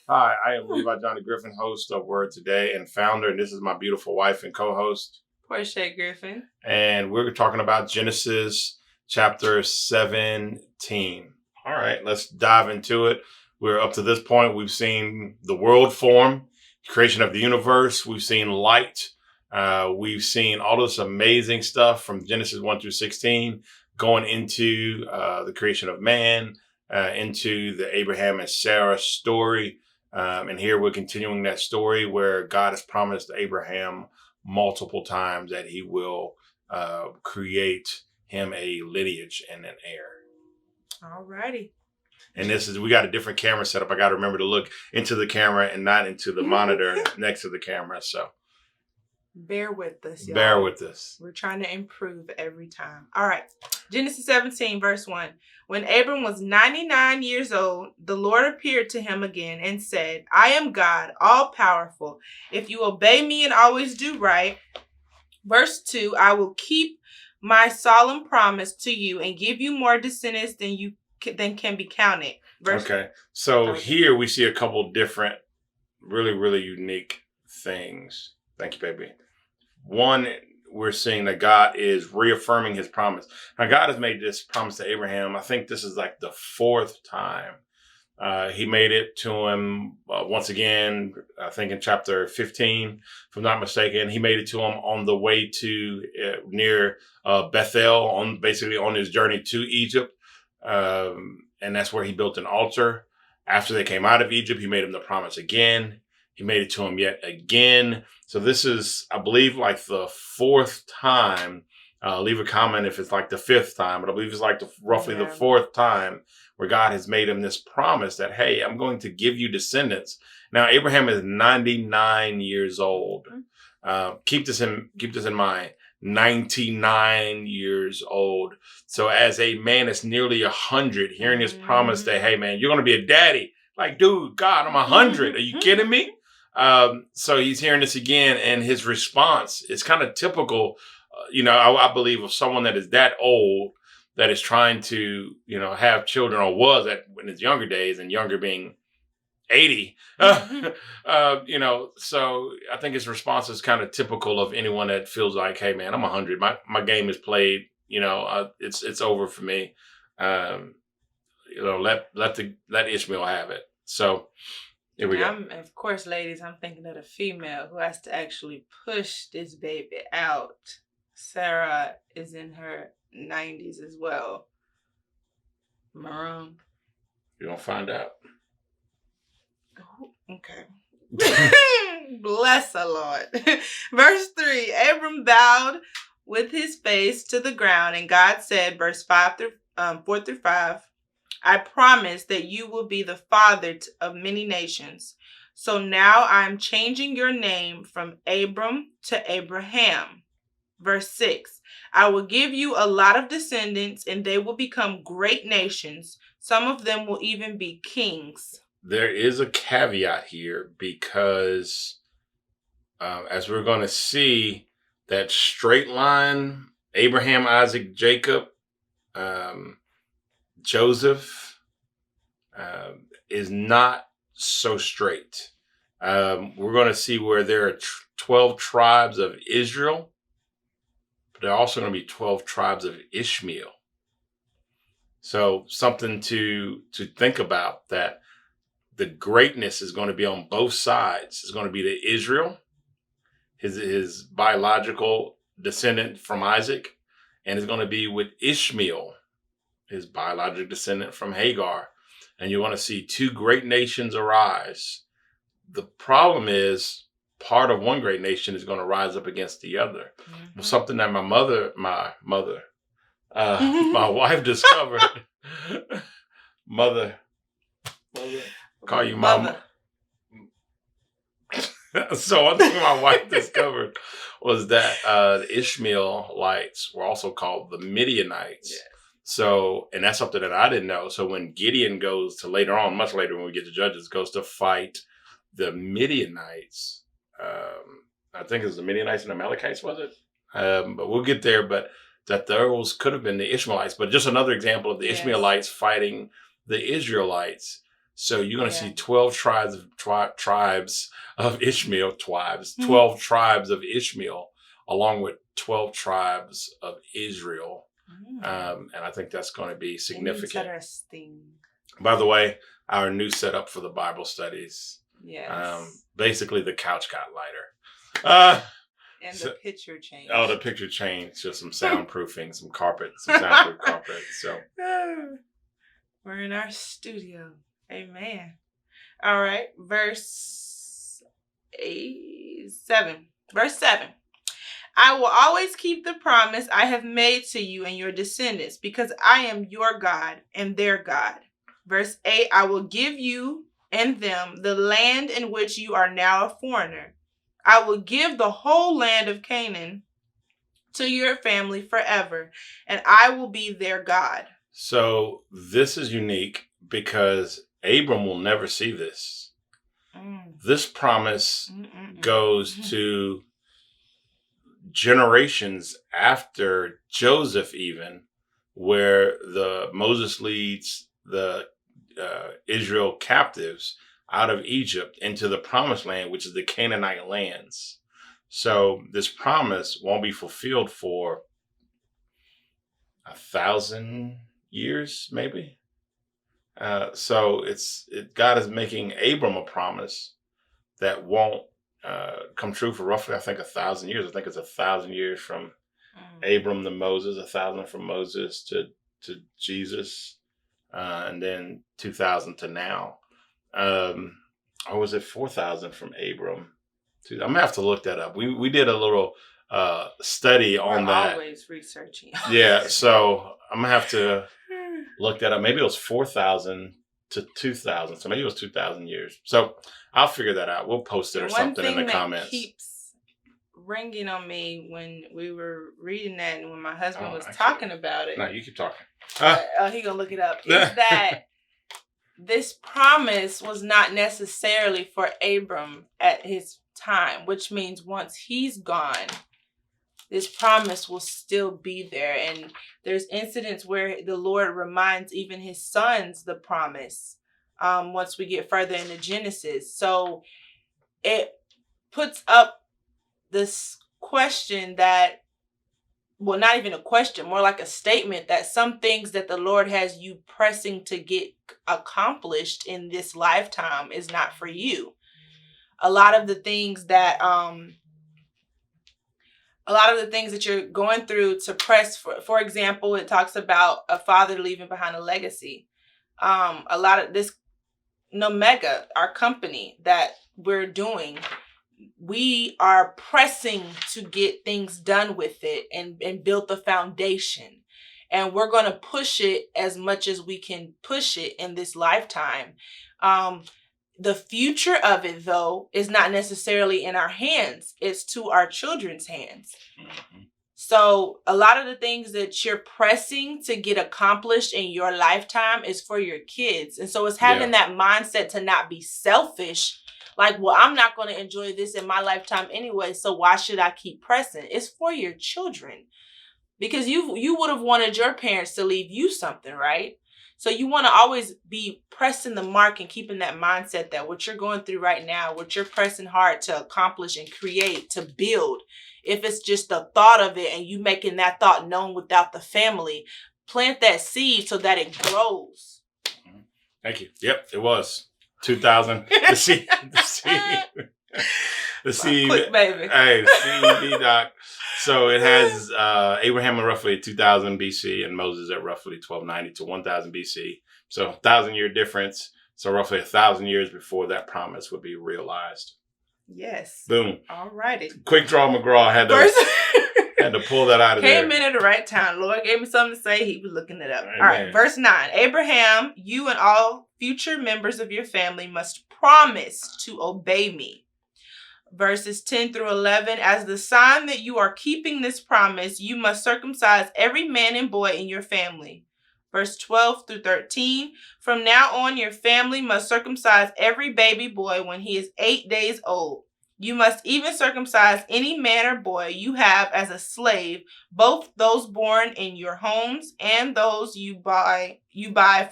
Hi, I am Levi Johnny Griffin, host of Word Today and founder, and this is my beautiful wife and co-host. Portia Griffin. And we're talking about Genesis chapter 17. All right, let's dive into it. We're up to this point. We've seen the world form, creation of the universe. We've seen light. We've seen all this amazing stuff from Genesis 1 through 16 going into the creation of man, into the Abraham and Sarah story. And here we're continuing that story where God has promised Abraham multiple times that he will create him a lineage and an heir. Alrighty. And we got a different camera setup. I got to remember to look into the camera and not into the monitor next to the camera. So bear with us, y'all. Bear with us. We're trying to improve every time. All right. Genesis 17, verse 1. When Abram was 99 years old, the Lord appeared to him again and said, I am God, all powerful. If you obey me and always do right. Verse 2, I will keep my solemn promise to you and give you more descendants than can be counted. Okay. So here we see a couple different, really, really unique things. Thank you, baby. One, we're seeing that God is reaffirming his promise. Now, God has made this promise to Abraham. I think this is like the fourth time. He made it to him once again, I think in chapter 15, if I'm not mistaken. He made it to him on the way to near Bethel, basically on his journey to Egypt. And that's where he built an altar. After they came out of Egypt, he made him the promise again. He made it to him yet again. So this is, I believe, like the fourth time. Leave a comment if it's like the fifth time, but I believe it's like roughly the fourth time where God has made him this promise that, hey, I'm going to give you descendants. Now, Abraham is 99 years old. Keep this in mind. 99 years old. So as a man that's nearly 100, hearing this promise that, hey, man, you're going to be a daddy. Like, dude, God, I'm 100. Are you kidding me? So he's hearing this again, and his response is kind of typical, I believe, of someone that is that old, that is trying to, have children, or was in his younger days, and younger being 80. So I think his response is kind of typical of anyone that feels like, hey, man, I'm 100. My game is played. It's over for me. Let Ishmael have it. So here we go. Of course, ladies, I'm thinking of the female who has to actually push this baby out. Sarah is in her 90s as well. Maroon. You're going to find out. Oh, okay. Bless the Lord. Verse 3, Abram bowed with his face to the ground, and God said, verse 4 through 5, I promise that you will be the father of many nations. So now I'm changing your name from Abram to Abraham. Verse 6, I will give you a lot of descendants, and they will become great nations. Some of them will even be kings. There is a caveat here because as we're going to see, that straight line, Abraham, Isaac, Jacob, Joseph, is not so straight. We're going to see where there are 12 tribes of Israel, but there are also going to be 12 tribes of Ishmael. So something to think about, that the greatness is going to be on both sides. It's going to be to Israel, his biological descendant from Isaac, and it's going to be with Ishmael, his biological descendant from Hagar. And you're going to see two great nations arise. The problem is, part of one great nation is going to rise up against the other. Mm-hmm. Something that my wife discovered. Mother. Call you mama. So one thing my wife discovered was that the Ishmaelites were also called the Midianites. Yes. So, and that's something that I didn't know. So when Gideon goes to later on, much later when we get to Judges, goes to fight the Midianites. I think it was the Midianites and Amalekites, was it? But we'll get there. But that those could have been the Ishmaelites. But just another example of the Ishmaelites fighting the Israelites. So you're going to Yeah. see 12 tribes of Ishmael, 12 tribes of Ishmael, along with 12 tribes of Israel. And I think that's going to be significant. Interesting. By the way, our new setup for the Bible studies. Yes. Basically, the couch got lighter. And the picture changed. Oh, the picture changed. Just some soundproofing, some soundproof carpet. So we're in our studio. Amen. All right. Verse 7. Verse 7. I will always keep the promise I have made to you and your descendants, because I am your God and their God. Verse 8. I will give you and them the land in which you are now a foreigner. I will give the whole land of Canaan to your family forever, and I will be their God. So this is unique because Abram will never see this. This promise goes to generations after Joseph, even, where Moses leads the Israel captives out of Egypt into the promised land, which is the Canaanite lands. So this promise won't be fulfilled for 1,000 years, maybe. So God is making Abram a promise that won't come true for roughly, I think, 1,000 years. I think it's 1,000 years from Abram to Moses, 1,000 from Moses to Jesus, and then 2,000 to now. Or was it 4,000 from Abram? I'm gonna have to look that up. We did a little study on that. Always researching. Yeah, so I'm gonna have to look that up. Maybe it was 4,000 to 2,000. So maybe it was 2,000 years. So I'll figure that out. We'll post it or something in the comments. One thing that keeps ringing on me when we were reading that and when my husband was talking about it. No, you keep talking. He gonna look it up. Is that this promise was not necessarily for Abram at his time, which means once he's gone, this promise will still be there. And there's incidents where the Lord reminds even his sons the promise once we get further into Genesis. So it puts up this question that, well, not even a question, more like a statement that some things that the Lord has you pressing to get accomplished in this lifetime is not for you. A lot of the things that you're going through to press for example, it talks about a father leaving behind a legacy. A lot of this Nomega, our company that we're doing, we are pressing to get things done with it and build the foundation. And we're going to push it as much as we can push it in this lifetime. The future of it, though, is not necessarily in our hands. It's to our children's hands. Mm-hmm. So a lot of the things that you're pressing to get accomplished in your lifetime is for your kids. And so it's having that mindset to not be selfish. Like, well, I'm not going to enjoy this in my lifetime anyway, so why should I keep pressing? It's for your children. Because you would have wanted your parents to leave you something, right? So you want to always be pressing the mark and keeping that mindset that what you're going through right now, what you're pressing hard to accomplish and create, to build, if it's just the thought of it and you making that thought known without the family, plant that seed so that it grows. Thank you. Yep, it was 2,000. The seed. The seed. Quick, baby. Hey, CED doc. So it has Abraham at roughly 2000 BC and Moses at roughly 1290 to 1000 BC. So 1,000-year difference. So roughly 1,000 years before that promise would be realized. Yes. Boom. All righty. Quick draw McGraw had to pull that out of there. Came in at the right time. Lord gave me something to say. He was looking it up. Amen. All right. Verse 9. Abraham, you and all future members of your family must promise to obey me. Verses 10 through 11, as the sign that you are keeping this promise, you must circumcise every man and boy in your family. Verse 12 through 13, from now on your family must circumcise every baby boy when he is 8 days old. You must even circumcise any man or boy you have as a slave, both those born in your homes and those you buy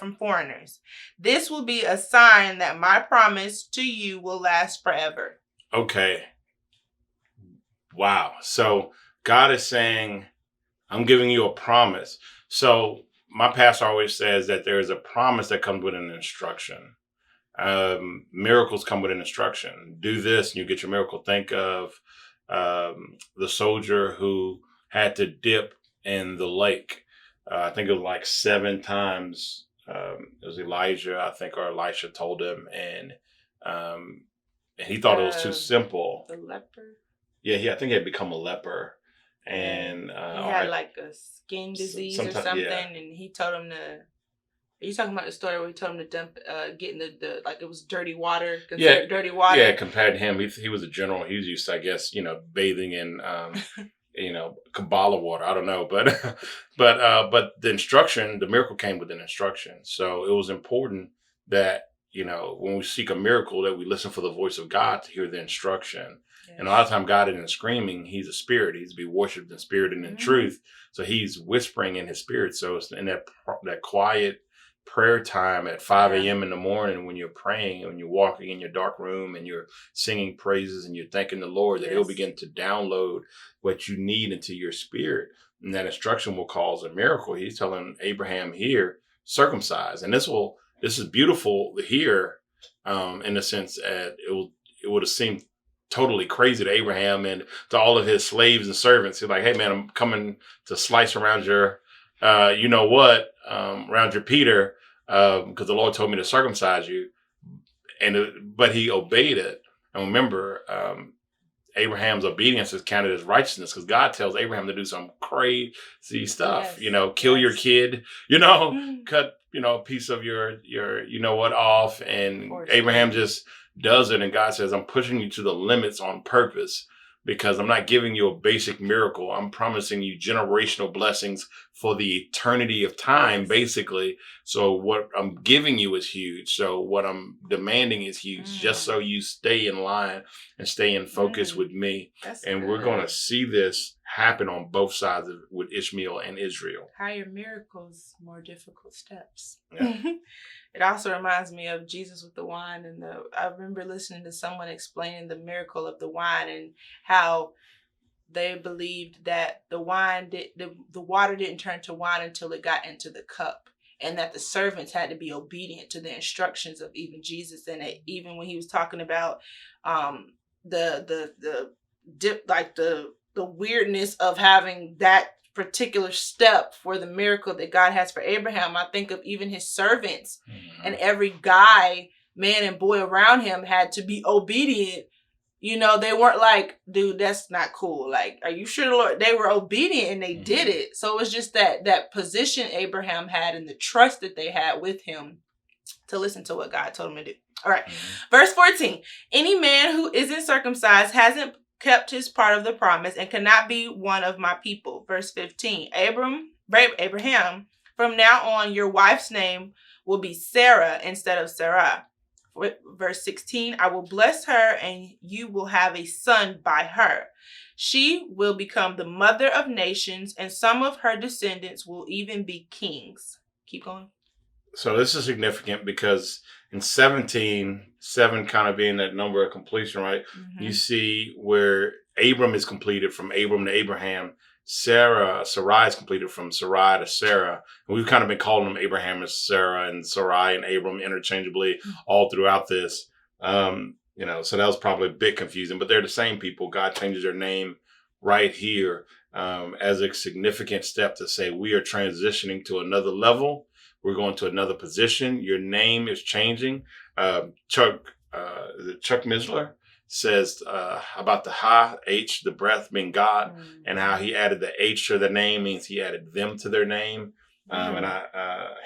from foreigners. This will be a sign that my promise to you will last forever. Okay. Wow. So God is saying, I'm giving you a promise. So my pastor always says that there is a promise that comes with an instruction. Miracles come with an instruction. Do this and you get your miracle. Think of the soldier who had to dip in the lake. I think it was like 7 times. It was Elijah, I think, or Elisha told him, and he thought it was too simple. The leper? Yeah, I think he had become a leper. And he had like a skin disease or something, yeah. And he told him to. Are you talking about the story where he told him to dump, get in the like it was dirty water? Dirty water. Yeah, compared to him, he was a general. He was used to, I guess, bathing in, Kabbalah water. I don't know, but but the instruction, the miracle came with an instruction. So it was important that when we seek a miracle, that we listen for the voice of God to hear the instruction. Yes. And a lot of time, God isn't screaming; He's a spirit. He's to be worshipped in spirit and in truth. So He's whispering in His spirit. So it's in that quiet prayer time at 5 a.m. in the morning when you're praying and when you're walking in your dark room and you're singing praises and you're thanking the Lord, that He'll begin to download what you need into your spirit. And that instruction will cause a miracle. He's telling Abraham here, circumcise. And this is beautiful here, in the sense that it would have seemed totally crazy to Abraham and to all of his slaves and servants. He's like, hey man, I'm coming to slice around your around your Peter, because the Lord told me to circumcise you, but he obeyed it. And remember, Abraham's obedience is counted as righteousness, because God tells Abraham to do some crazy stuff. Yes. Kill your kid. Cut a piece of your off, and Abraham just does it. And God says, I'm pushing you to the limits on purpose, because I'm not giving you a basic miracle. I'm promising you generational blessings for the eternity of time, basically. So what I'm giving you is huge. So what I'm demanding is huge, just so you stay in line and stay in focus with me. We're going to see this happen on both sides with Ishmael and Israel. Higher miracles, more difficult steps. Yeah. It also reminds me of Jesus with the wine, and I remember listening to someone explaining the miracle of the wine and how they believed that the water didn't turn to wine until it got into the cup, and that the servants had to be obedient to the instructions of even Jesus. And even when he was talking about the weirdness of having that particular step for the miracle that God has for Abraham, I think of even his servants, and every guy, man and boy around him had to be obedient. They weren't like, dude, that's not cool. Like, are you sure, Lord? They were obedient and they did it. So it was just that position Abraham had and the trust that they had with him to listen to what God told him to do. All right. Verse 14, any man who isn't circumcised hasn't kept his part of the promise and cannot be one of my people. Verse 15, Abraham, from now on, your wife's name will be Sarah instead of Sarah. Verse 16, I will bless her and you will have a son by her. She will become the mother of nations, and some of her descendants will even be kings. Keep going. So this is significant because in 17, 7 kind of being that number of completion, right? You see where Abram is completed from Abram to Abraham. Sarai is completed from Sarai to Sarah. And we've kind of been calling them Abraham and Sarah and Sarai and Abram interchangeably all throughout this. So that was probably a bit confusing, but they're the same people. God changes their name right here as a significant step to say we are transitioning to another level. We're going to another position. Your name is changing. Chuck Missler says about the H, the breath being God, and how he added the H to their name means he added them to their name, and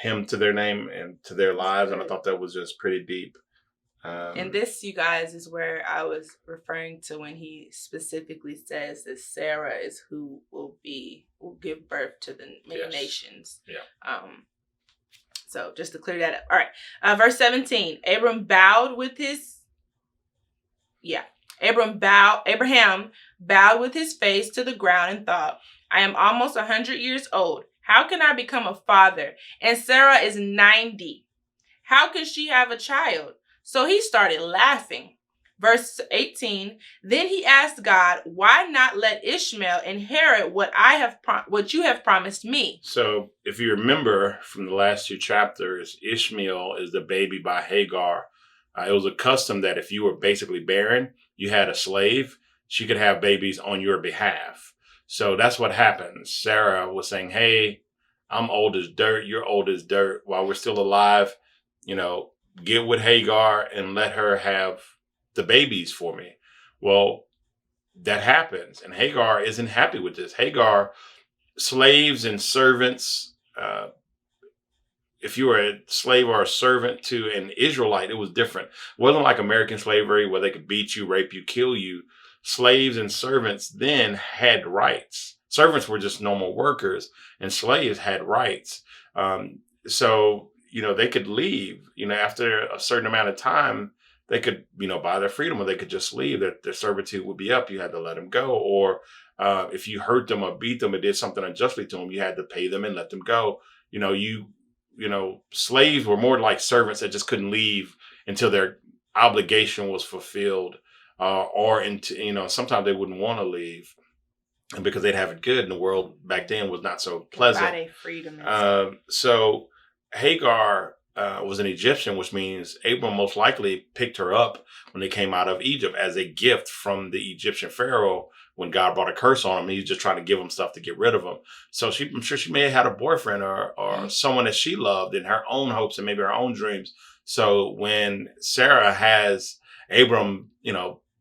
him to their name and to their lives. And I thought that was just pretty deep. And this, you guys, is where I was referring to when he specifically says that Sarah is who will give birth to the many nations. Yeah. So just to clear that up. All right. Verse 17, Abram bowed with his Abraham bowed with his face to the ground and thought, I am almost 100 years old. How can I become a father? And Sarah is 90. How can she have a child? So he started laughing. Verse 18, then he asked God, why not let Ishmael inherit what you have promised me? So if you remember from the last two chapters, Ishmael is the baby by Hagar. It was a custom that if you were basically barren, you had a slave, she could have babies on your behalf. So that's what happened. Sarah was saying, hey, I'm old as dirt, you're old as dirt. While we're still alive, get with Hagar and let her have the babies for me. Well, that happens. And Hagar isn't happy with this. Hagar, slaves and servants, if you were a slave or a servant to an Israelite, it was different. It wasn't like American slavery where they could beat you, rape you, kill you. Slaves and servants then had rights. Servants were just normal workers, and slaves had rights. So they could leave, after a certain amount of time. They could, buy their freedom, or they could just leave. Their servitude would be up. You had to let them go. Or if you hurt them or beat them or did something unjustly to them, you had to pay them and let them go. Slaves were more like servants that just couldn't leave until their obligation was fulfilled. Or sometimes they wouldn't want to leave, and because they'd have it good, and the world back then was not so pleasant. Body freedom. So Hagar was an Egyptian, which means Abram most likely picked her up when they came out of Egypt as a gift from the Egyptian Pharaoh when God brought a curse on him. He was just trying to give him stuff to get rid of him. So I'm sure she may have had a boyfriend or someone that she loved in her own hopes and maybe her own dreams. So when Sarah has Abram,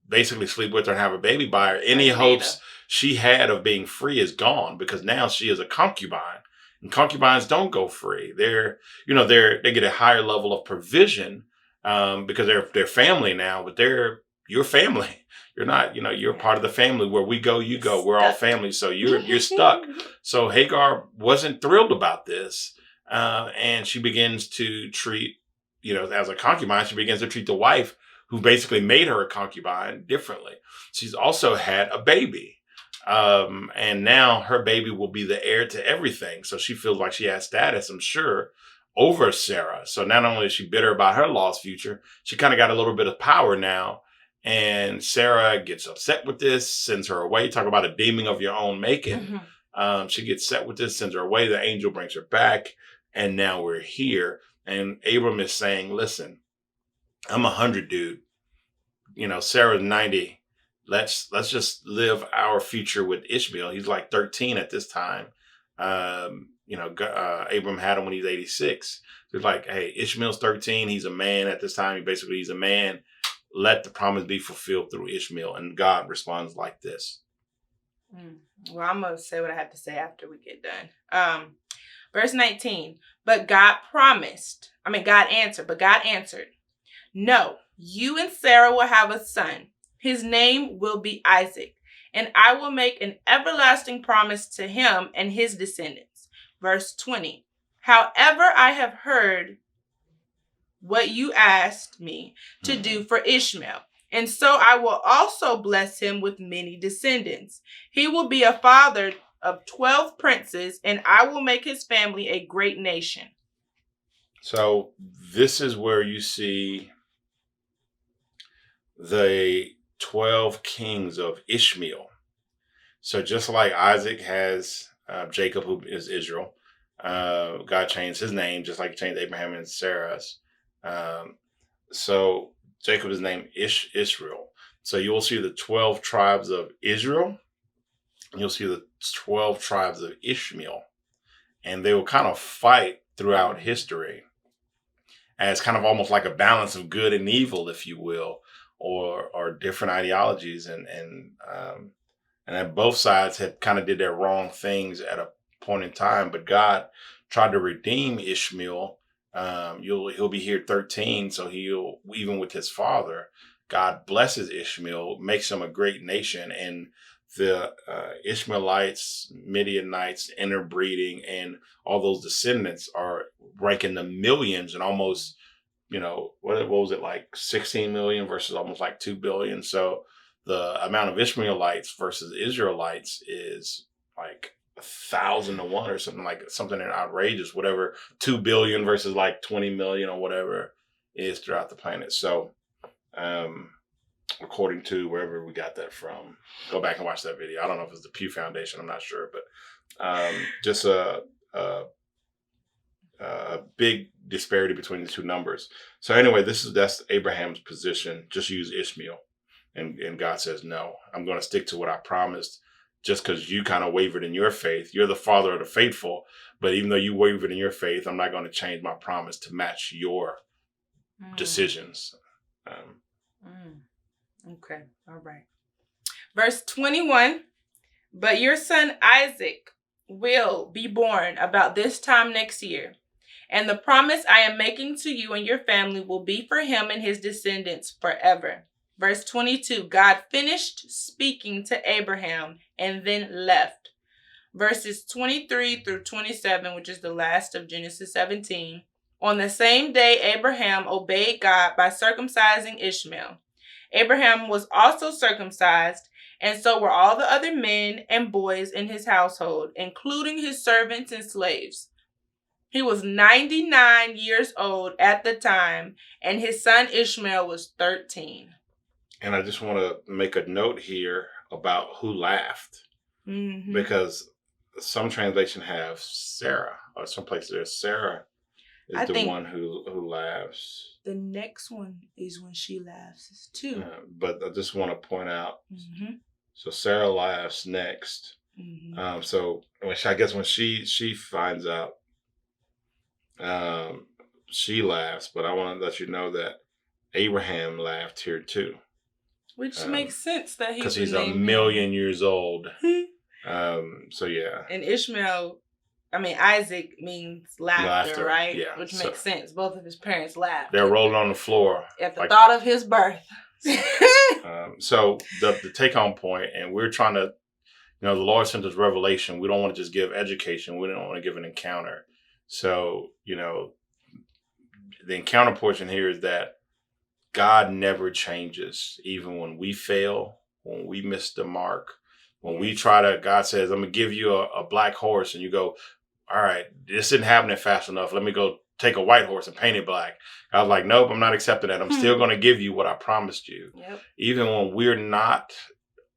basically sleep with her and have a baby by her, any hopes she had of being free is gone, because now she is a concubine. And concubines don't go free. They get a higher level of provision because they're family now, but they're your family. You're not, you're part of the family. Where we go, you go. We're all family. So you're stuck. So Hagar wasn't thrilled about this. And she begins to treat, as a concubine, she begins to treat the wife who basically made her a concubine differently. She's also had a baby. And now her baby will be the heir to everything. So she feels like she has status, I'm sure, over Sarah. So not only is she bitter about her lost future, she kind of got a little bit of power now. And Sarah gets upset with this, sends her away. Talk about a demon of your own making. Mm-hmm. She gets set with this, sends her away. The angel brings her back. And now we're here. And Abram is saying, listen, I'm 100, dude. Sarah's 90. Let's just live our future with Ishmael. He's like 13 at this time. Abram had him when he's 86. So it's like, hey, Ishmael's 13. He's a man at this time. He's a man. Let the promise be fulfilled through Ishmael. And God responds like this. Well, I'm going to say what I have to say after we get done. Verse 19. God answered, no, you and Sarah will have a son. His name will be Isaac, and I will make an everlasting promise to him and his descendants. Verse 20. However, I have heard what you asked me to do for Ishmael, and so I will also bless him with many descendants. He will be a father of 12 princes, and I will make his family a great nation. So this is where you see the 12 kings of Ishmael. So just like Isaac has Jacob, who is Israel, God changed his name, just like he changed Abraham and Sarah's. So Jacob is named Israel. So you will see the 12 tribes of Israel, and you'll see the 12 tribes of Ishmael. And they will kind of fight throughout history as kind of almost like a balance of good and evil, if you will, or different ideologies. And that both sides had kind of did their wrong things at a point in time. But God tried to redeem Ishmael. He'll be here 13. So he'll, even with his father, God blesses Ishmael, makes him a great nation. And the Ishmaelites, Midianites, interbreeding, and all those descendants are ranking the millions, and almost, what was it, like 16 million versus almost like 2 billion. So the amount of Ishmaelites versus Israelites is like 1,000 to 1 or something outrageous, whatever, 2 billion versus like 20 million or whatever is throughout the planet. So, according to wherever we got that from, go back and watch that video. I don't know if it's the Pew Foundation, I'm not sure, but just a big disparity between the two numbers. So anyway, that's Abraham's position. Just use Ishmael. And God says, no, I'm going to stick to what I promised. Just because you kind of wavered in your faith, you're the father of the faithful. But even though you wavered in your faith, I'm not going to change my promise to match your decisions. Okay. All right. Verse 21, but your son Isaac will be born about this time next year. And the promise I am making to you and your family will be for him and his descendants forever. Verse 22, God finished speaking to Abraham and then left. Verses 23 through 27, which is the last of Genesis 17. On the same day, Abraham obeyed God by circumcising Ishmael. Abraham was also circumcised, and so were all the other men and boys in his household, including his servants and slaves. He was 99 years old at the time, and his son Ishmael was 13. And I just want to make a note here about who laughed. Mm-hmm. Because some translation have Sarah, or some places there's Sarah is the one who laughs. The next one is when she laughs too. But I just want to point out, so Sarah laughs next. So I guess when she finds out, she laughs. But I want to let you know that Abraham laughed here too. Which makes sense that because he's a million years old. So yeah. And Isaac means laughter, right? Yeah. Which makes sense. Both of his parents laughed. They're rolling on the floor at the thought of his birth. So the take-home point, and we're trying to, the Lord sent us revelation. We don't want to just give education. We don't want to give an encounter. So, the encounter portion here is that God never changes, even when we fail, when we miss the mark, when we try to, God says, I'm going to give you a black horse, and you go, all right, this isn't happening fast enough. Let me go take a white horse and paint it black. I was like, nope, I'm not accepting that. I'm still going to give you what I promised you. Yep. Even when we're not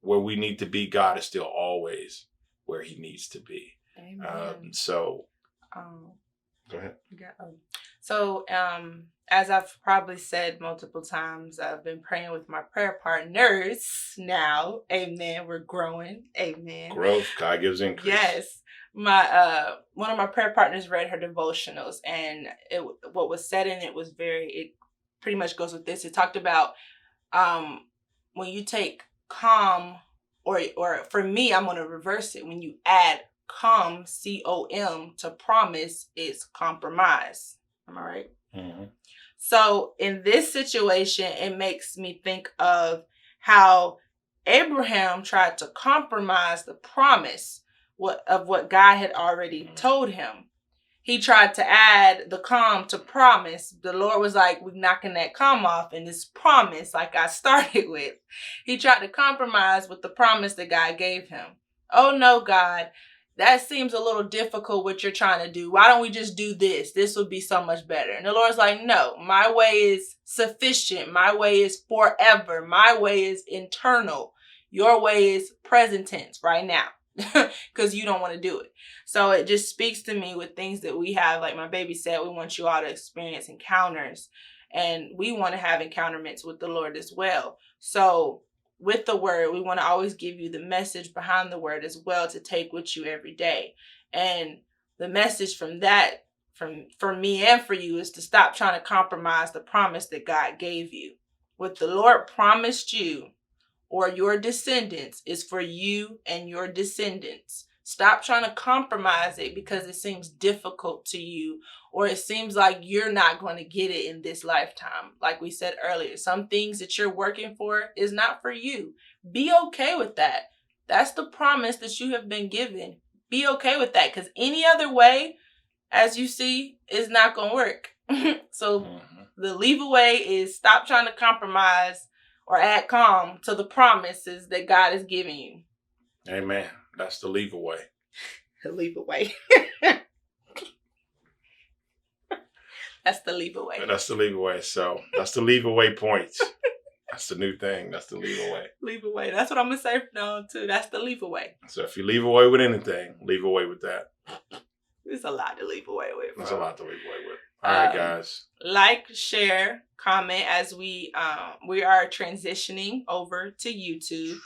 where we need to be, God is still always where he needs to be. Amen. Go ahead. So, as I've probably said multiple times, I've been praying with my prayer partners now. Amen. We're growing. Amen. Growth. God gives increase. Yes. My one of my prayer partners read her devotionals, and what was said in it was it pretty much goes with this. It talked about when you take calm, or for me, I'm going to reverse it. When you add calm, COM, to promise, it's compromise. Am I right? Mm-hmm. So in this situation, it makes me think of how Abraham tried to compromise the promise of what God had already told him. He tried to add the calm to promise. The Lord was like, we're knocking that calm off in this promise like I started with. He tried to compromise with the promise that God gave him. Oh no, God, that seems a little difficult what you're trying to do. Why don't we just do this? This would be so much better. And the Lord's like, no, my way is sufficient. My way is forever. My way is eternal. Your way is present tense right now. Because you don't want to do it. So it just speaks to me with things that we have. Like my baby said, we want you all to experience encounters. And we want to have encounterments with the Lord as well. So with the word, we want to always give you the message behind the word as well to take with you every day. And the message from that, for me and for you, is to stop trying to compromise the promise that God gave you. What the Lord promised you or your descendants is for you and your descendants. Stop trying to compromise it because it seems difficult to you, or it seems like you're not going to get it in this lifetime. Like we said earlier, some things that you're working for is not for you. Be okay with that. That's the promise that you have been given. Be okay with that, because any other way, as you see, is not going to work. So the leave away is stop trying to compromise or add calm to the promises that God is giving you. Amen. That's the leave away. Leave away. That's the leave away. That's the leave away. So that's the leave away points. That's the new thing. That's the leave away. Leave away. That's what I'm going to say from now on, too. That's the leave away. So if you leave away with anything, leave away with that. There's a lot to leave away with. There's a lot to leave away with. All right, guys. Like, share, comment as we are transitioning over to YouTube.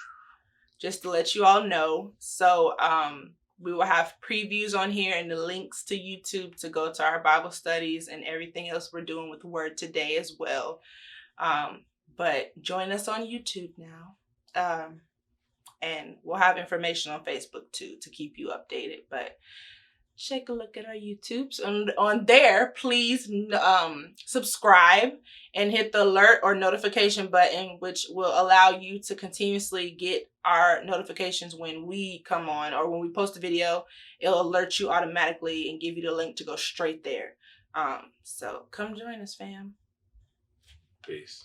Just to let you all know. So we will have previews on here and the links to YouTube to go to our Bible studies and everything else we're doing with Word Today as well. But join us on YouTube now. And we'll have information on Facebook too to keep you updated. But take a look at our YouTubes. On there, please subscribe and hit the alert or notification button, which will allow you to continuously get our notifications when we come on or when we post a video. It'll alert you automatically and give you the link to go straight there. So come join us, fam. Peace.